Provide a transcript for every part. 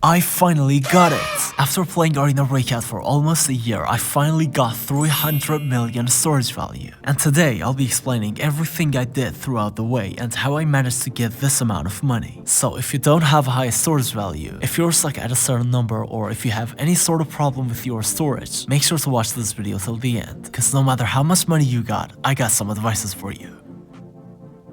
I finally got it! After playing ArenaBreakout for almost a year, I finally got 300 million storage value. And today, I'll be explaining everything I did throughout the way and how I managed to get this amount of money. So if you don't have a high storage value, if you're stuck at a certain number, or if you have any sort of problem with your storage, make sure to watch this video till the end, cause no matter how much money you got, I got some advices for you.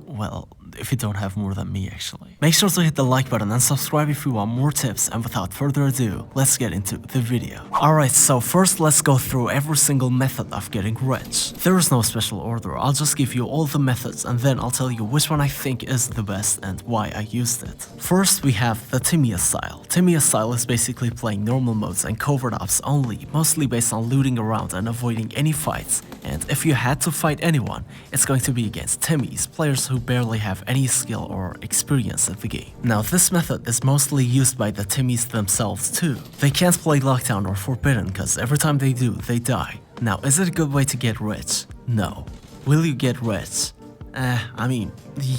Well, if you don't have more than me actually. Make sure to hit the like button and subscribe if you want more tips, and without further ado, let's get into the video. Alright, so first let's go through every single method of getting rich. There is no special order, I'll just give you all the methods and then I'll tell you which one I think is the best and why I used it. First we have the Timia style. Timia style is basically playing normal modes and covert ops only, mostly based on looting around and avoiding any fights. And if you had to fight anyone, it's going to be against Timmies, players who barely have any skill or experience at the game. Now this method is mostly used by the Timmies themselves too. They can't play Lockdown or Forbidden cause every time they do, they die. Now is it a good way to get rich? No. Will you get rich? I mean,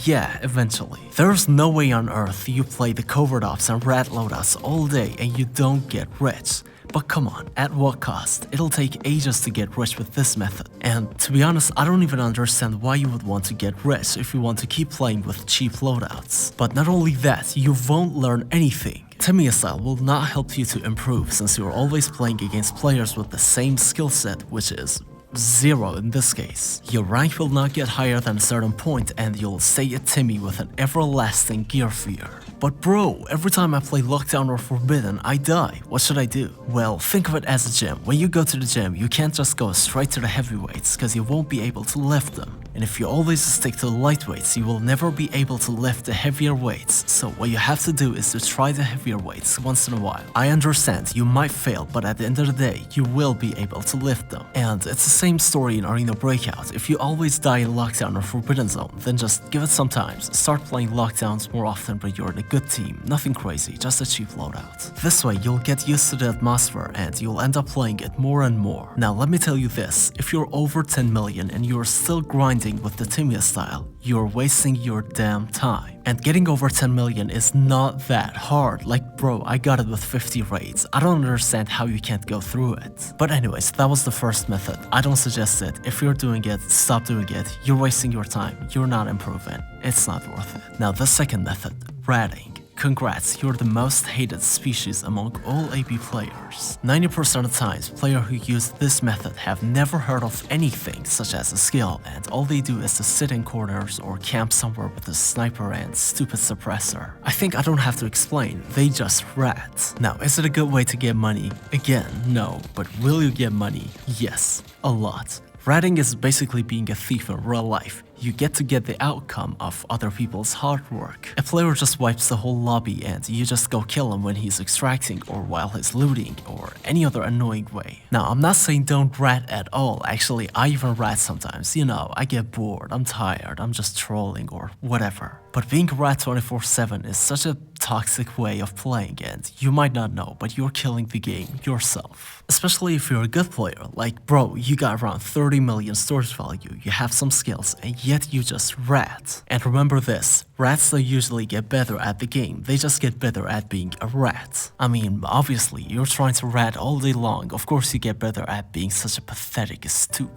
yeah, eventually. There's no way on earth you play the covert ops and rat loadouts all day and you don't get rich. But come on, at what cost? It'll take ages to get rich with this method. And to be honest, I don't even understand why you would want to get rich if you want to keep playing with cheap loadouts. But not only that, you won't learn anything. Timia style will not help you to improve since you're always playing against players with the same skill set, which is 0 in this case. Your rank will not get higher than a certain point and you'll stay a Timmy with an everlasting gear fear. But bro, every time I play Lockdown or Forbidden, I die. What should I do? Well, think of it as a gym. When you go to the gym, you can't just go straight to the heavyweights cause you won't be able to lift them. And if you always stick to the lightweights, you will never be able to lift the heavier weights. So what you have to do is to try the heavier weights once in a while. I understand, you might fail, but at the end of the day, you will be able to lift them. And it's the same story in ArenaBreakout. If you always die in Lockdown or Forbidden Zone, then just give it some time. Start playing Lockdowns more often when you're in a good team. Nothing crazy, just a cheap loadout. This way, you'll get used to the atmosphere and you'll end up playing it more and more. Now let me tell you this, if you're over 10 million and you're still grinding with the Timia style, you're wasting your damn time. And getting over 10 million is not that hard. Like bro, I got it with 50 raids. I don't understand how you can't go through it. But anyways, that was the first method. I don't suggest it. If you're doing it, stop doing it. You're wasting your time. You're not improving. It's not worth it. Now the second method, ratting. Congrats, you're the most hated species among all AB players. 90% of the times, players who use this method have never heard of anything such as a skill, and all they do is to sit in corners or camp somewhere with a sniper and stupid suppressor. I think I don't have to explain, they just rat. Now, is it a good way to get money? Again, no, but will you get money? Yes, a lot. Ratting is basically being a thief in real life. You get to get the outcome of other people's hard work. A player just wipes the whole lobby and you just go kill him when he's extracting or while he's looting or any other annoying way. Now I'm not saying don't rat at all, actually I even rat sometimes, you know, I get bored, I'm tired, I'm just trolling or whatever. But being a rat 24/7 is such a toxic way of playing and you might not know, but you're killing the game yourself. Especially if you're a good player, like bro, you got around 30 million storage value, you have some skills and yet you just rat. And remember this, rats don't usually get better at the game, they just get better at being a rat. I mean, obviously, you're trying to rat all day long, of course you get better at being such a pathetic stoop.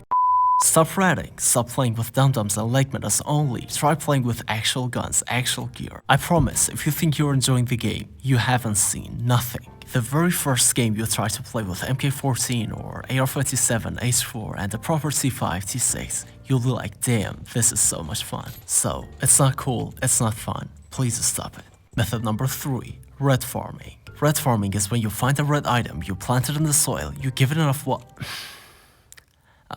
Stop ratting, stop playing with dum-dums and leg metas only, try playing with actual guns, actual gear. I promise, if you think you're enjoying the game, you haven't seen nothing. The very first game you try to play with MK14 or AR-57, H4 and a proper T5, T6, you'll be like, damn, this is so much fun. So, it's not cool, it's not fun, please stop it. Method number 3, red farming. Red farming is when you find a red item, you plant it in the soil, you give it enough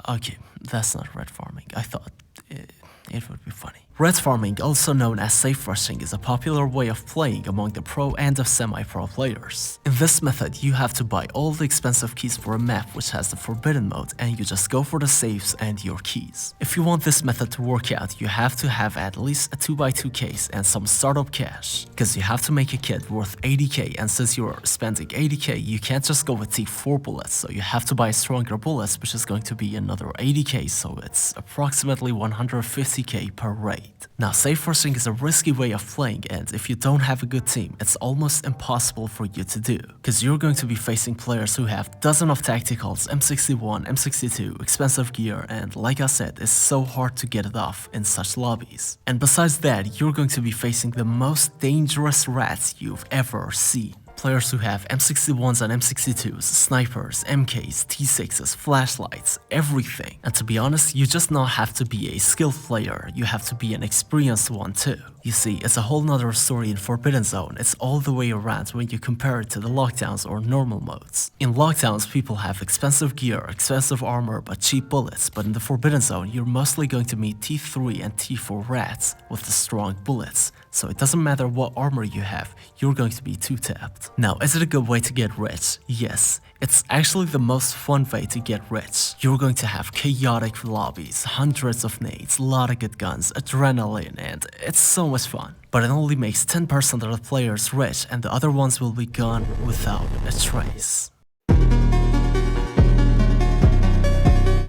okay, that's not red farming, I thought it would be funny. Red farming, also known as safe rushing, is a popular way of playing among the pro and the semi-pro players. In this method, you have to buy all the expensive keys for a map which has the forbidden mode and you just go for the safes and your keys. If you want this method to work out, you have to have at least a 2x2 case and some startup cash, because you have to make a kit worth 80k, and since you're spending 80k, you can't just go with T4 bullets, so you have to buy stronger bullets, which is going to be another 80k, so it's approximately 150k 50k per raid. Now, safe rushing is a risky way of playing, and if you don't have a good team, it's almost impossible for you to do, because you're going to be facing players who have dozens of tacticals, M61, M62, expensive gear, and like I said, it's so hard to get it off in such lobbies. And besides that, you're going to be facing the most dangerous rats you've ever seen. Players who have M61s and M62s, snipers, MKs, T6s, flashlights, everything. And to be honest, you just not have to be a skilled player, you have to be an experienced one too. You see, it's a whole nother story in Forbidden Zone. It's all the way around when you compare it to the lockdowns or normal modes. In lockdowns, people have expensive gear, expensive armor, but cheap bullets. But in the Forbidden Zone, you're mostly going to meet T3 and T4 rats with the strong bullets. So it doesn't matter what armor you have, you're going to be two-tapped. Now, is it a good way to get rich? Yes. It's actually the most fun way to get rich. You're going to have chaotic lobbies, hundreds of nades, a lot of good guns, adrenaline, and it's so much fun. But it only makes 10% of the players rich, and the other ones will be gone without a trace.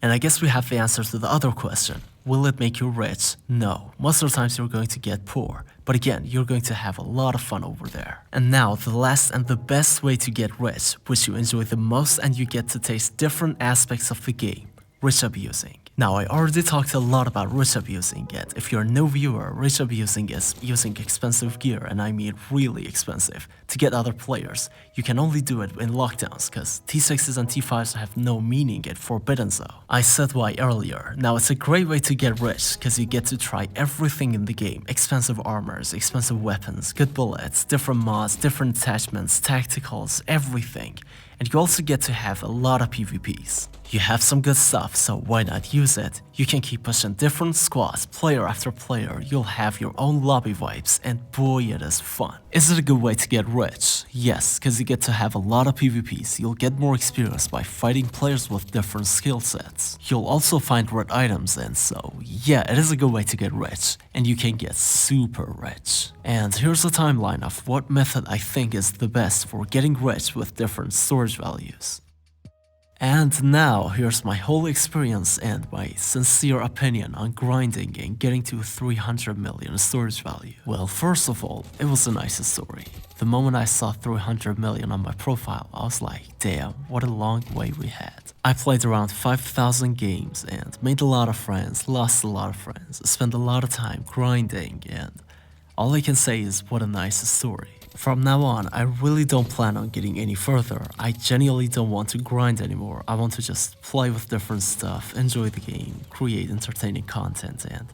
And I guess we have the answer to the other question. Will it make you rich? No. Most of the times you're going to get poor. But again, you're going to have a lot of fun over there. And now, the last and the best way to get rich, which you enjoy the most and you get to taste different aspects of the game, rich abusing. Now, I already talked a lot about rich abusing, yet if you're a new viewer, rich abusing is using expensive gear, and I mean really expensive, to get other players. You can only do it in lockdowns, cause T6s and T5s have no meaning in Forbidden Zone. I said why earlier. Now, it's a great way to get rich, cause you get to try everything in the game. Expensive armors, expensive weapons, good bullets, different mods, different attachments, tacticals, everything. And you also get to have a lot of PvPs. You have some good stuff, so why not use it? You can keep pushing different squads, player after player, you'll have your own lobby vibes, and boy, it is fun. Is it a good way to get rich? Yes, cause you get to have a lot of PvPs, you'll get more experience by fighting players with different skill sets. You'll also find red items, and so yeah, it is a good way to get rich, and you can get super rich. And here's a timeline of what method I think is the best for getting rich with different storage values. And now, here's my whole experience and my sincere opinion on grinding and getting to 300 million storage value. Well, first of all, it was a nice story. The moment I saw 300 million on my profile, I was like, damn, what a long way we had. I played around 5,000 games and made a lot of friends, lost a lot of friends, spent a lot of time grinding, and all I can say is what a nice story. From now on, I really don't plan on getting any further. I genuinely don't want to grind anymore. I want to just play with different stuff, enjoy the game, create entertaining content, and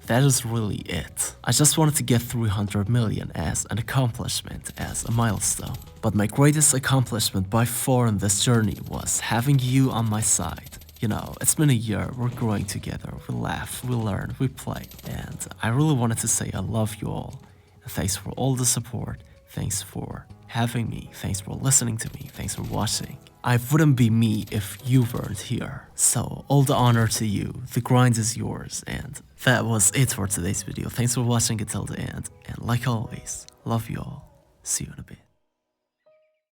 that is really it. I just wanted to get 300 million as an accomplishment, as a milestone. But my greatest accomplishment by far in this journey was having you on my side. You know, it's been a year, we're growing together, we laugh, we learn, we play, and I really wanted to say I love you all. Thanks for all the support. Thanks for having me, thanks for listening to me, thanks for watching. I wouldn't be me if you weren't here. So, all the honor to you, the grind is yours, and that was it for today's video. Thanks for watching until the end, and like always, love you all. See you in a bit.